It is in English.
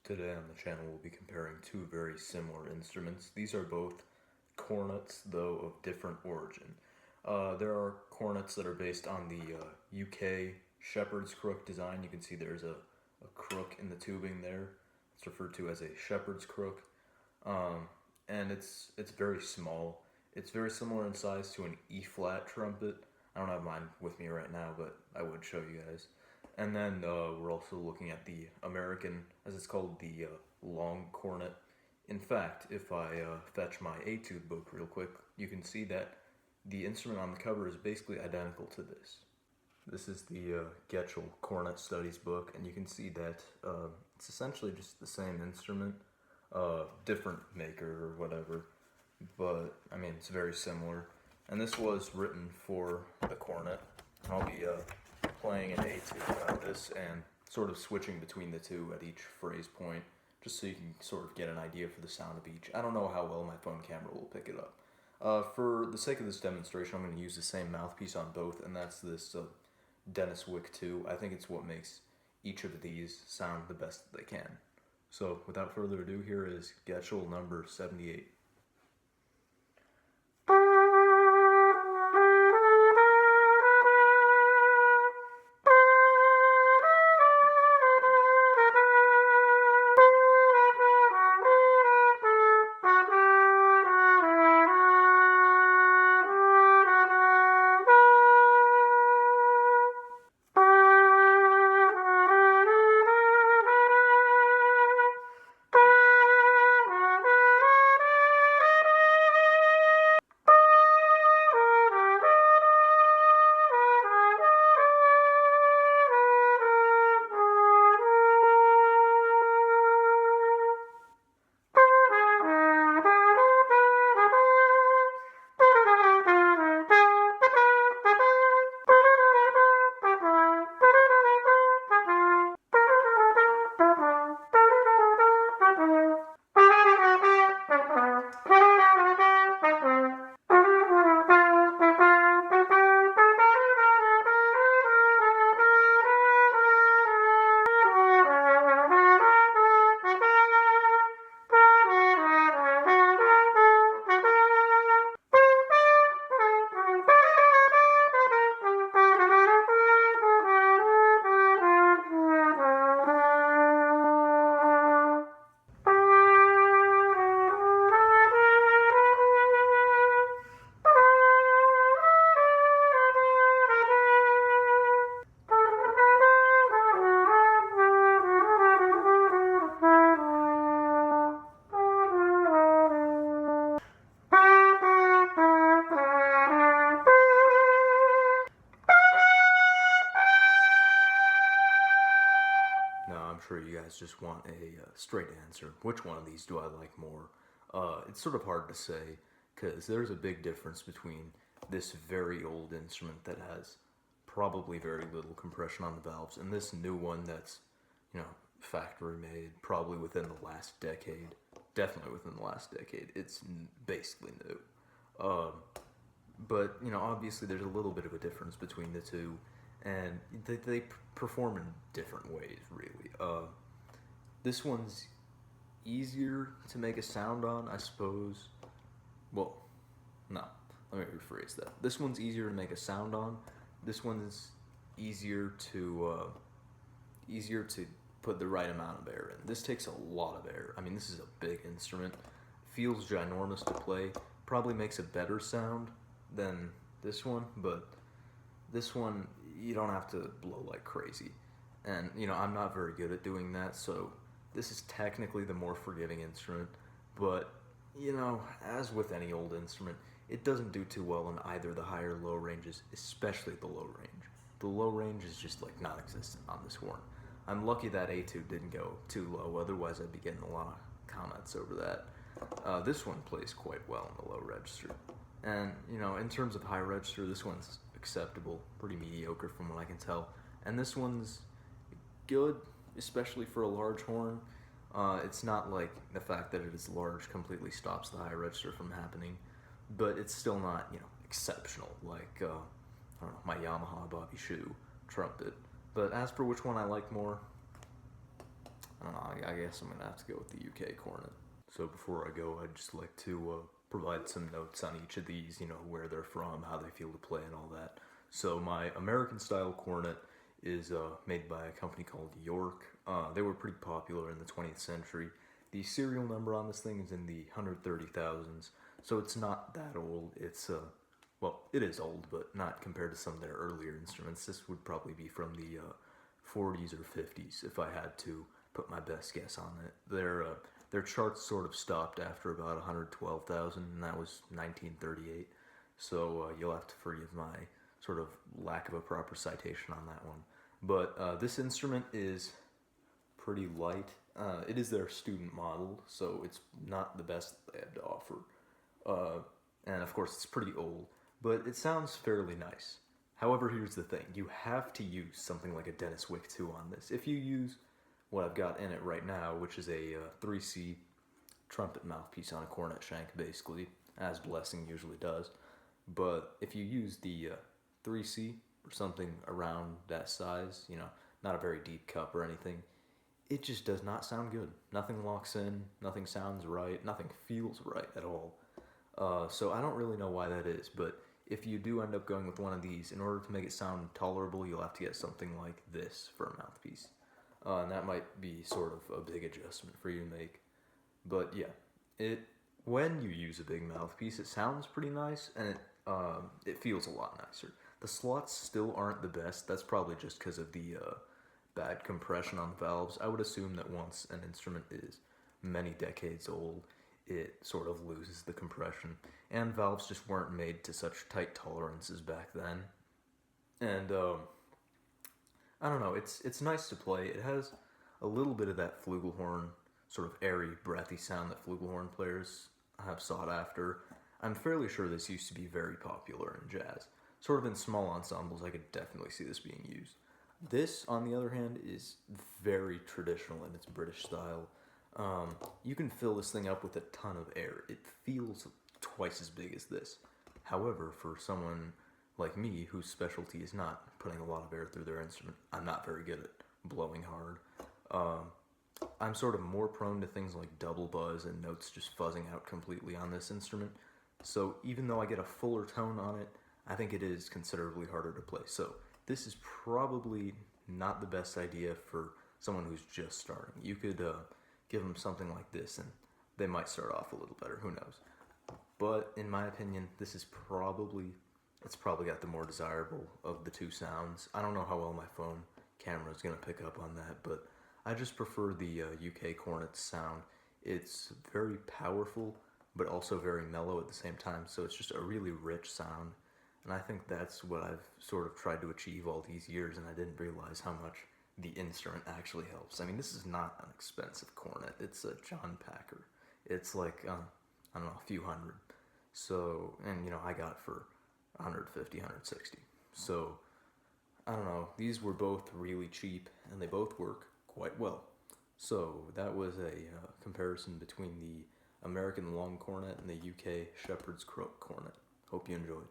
Today on the channel we'll be comparing two very similar instruments. These are both cornets, though of different origin. There are cornets that are based on the UK shepherd's crook design. You can see there's a crook in the tubing there. It's referred to as a shepherd's crook. And it's very small. It's very similar in size to an E-flat trumpet. I don't have mine with me right now, but I would show you guys. And then we're also looking at the American, as it's called, the long cornet. In fact, if I fetch my etude book real quick, you can see that the instrument on the cover is basically identical to this. This is the Getchell Cornet Studies book, and you can see that it's essentially just the same instrument, different maker or whatever, but I mean it's very similar. And this was written for the cornet. I'll be playing an etude on this and sort of switching between the two at each phrase point, just so you can sort of get an idea for the sound of each. I don't know how well my phone camera will pick it up. For the sake of this demonstration, I'm going to use the same mouthpiece on both, and that's this Dennis Wick 2. I think it's what makes each of these sound the best that they can. So, without further ado, here is Getchell number 78. Now, I'm sure you guys just want a straight answer. Which one of these do I like more? It's sort of hard to say, because there's a big difference between this very old instrument that has probably very little compression on the valves, and this new one that's, factory made, probably within the last decade. Definitely within the last decade. It's basically new. But, obviously there's a little bit of a difference between the two, and they perform in different ways, really. This one's easier to make a sound on, I suppose. Well, no, let me rephrase that. This one's easier to make a sound on. This one's easier to put the right amount of air in. This takes a lot of air. I mean, this is a big instrument. Feels ginormous to play. Probably makes a better sound than this one, but this one, you don't have to blow like crazy. And, I'm not very good at doing that, so this is technically the more forgiving instrument. But, as with any old instrument, it doesn't do too well in either the high or low ranges, especially the low range. The low range is just like non-existent on this horn. I'm lucky that etude didn't go too low, otherwise I'd be getting a lot of comments over that. This one plays quite well in the low register. And, in terms of high register, this one's acceptable, pretty mediocre from what I can tell. And this one's good, especially for a large horn. It's not like the fact that it is large completely stops the high register from happening, but it's still not, exceptional, like, I don't know, my Yamaha Bobby Shoe trumpet. But as for which one I like more, don't know, I guess I'm gonna have to go with the UK cornet. So before I go, I'd just like to provide some notes on each of these, where they're from, how they feel to play, and all that. So my American style cornet is made by a company called York. They were pretty popular in the 20th century. The serial number on this thing is in the 130,000s, so it's not that old. It's well, it is old, but not compared to some of their earlier instruments. This would probably be from the 40s or 50s if I had to put my best guess on it. Their charts sort of stopped after about 112,000, and that was 1938. So you'll have to forgive my sort of lack of a proper citation on that one. But this instrument is pretty light. It is their student model, so it's not the best they have to offer. And of course, it's pretty old, but it sounds fairly nice. However, here's the thing. You have to use something like a Dennis Wick 2 on this. If you use what I've got in it right now, which is a 3C trumpet mouthpiece on a cornet shank, basically, as Blessing usually does. But if you use the 3C or something around that size, not a very deep cup or anything, it just does not sound good. Nothing locks in, nothing sounds right, nothing feels right at all. So I don't really know why that is, but if you do end up going with one of these, in order to make it sound tolerable, you'll have to get something like this for a mouthpiece. And that might be sort of a big adjustment for you to make. But yeah, when you use a big mouthpiece, it sounds pretty nice, and it feels a lot nicer. The slots still aren't the best. That's probably just because of the bad compression on the valves. I would assume that once an instrument is many decades old, it sort of loses the compression. And valves just weren't made to such tight tolerances back then. And I don't know, it's nice to play. It has a little bit of that flugelhorn, sort of airy, breathy sound that flugelhorn players have sought after. I'm fairly sure this used to be very popular in jazz. Sort of in small ensembles, I could definitely see this being used. This, on the other hand, is very traditional in its British style. You can fill this thing up with a ton of air. It feels twice as big as this. However, for someone like me, whose specialty is not putting a lot of air through their instrument, I'm not very good at blowing hard. I'm sort of more prone to things like double buzz and notes just fuzzing out completely on this instrument. So even though I get a fuller tone on it, I think it is considerably harder to play. So this is probably not the best idea for someone who's just starting. You could give them something like this and they might start off a little better, who knows. But in my opinion, it's probably got the more desirable of the two sounds. I don't know how well my phone camera is going to pick up on that, but I just prefer the UK cornet sound. It's very powerful, but also very mellow at the same time, so it's just a really rich sound. And I think that's what I've sort of tried to achieve all these years, and I didn't realize how much the instrument actually helps. I mean, this is not an expensive cornet. It's a John Packer. It's like, I don't know, a few hundred. So, and I got it for 150, 160. So, I don't know, these were both really cheap, and they both work quite well. So, that was a comparison between the American long cornet and the UK Shepherd's Crook cornet. Hope you enjoyed.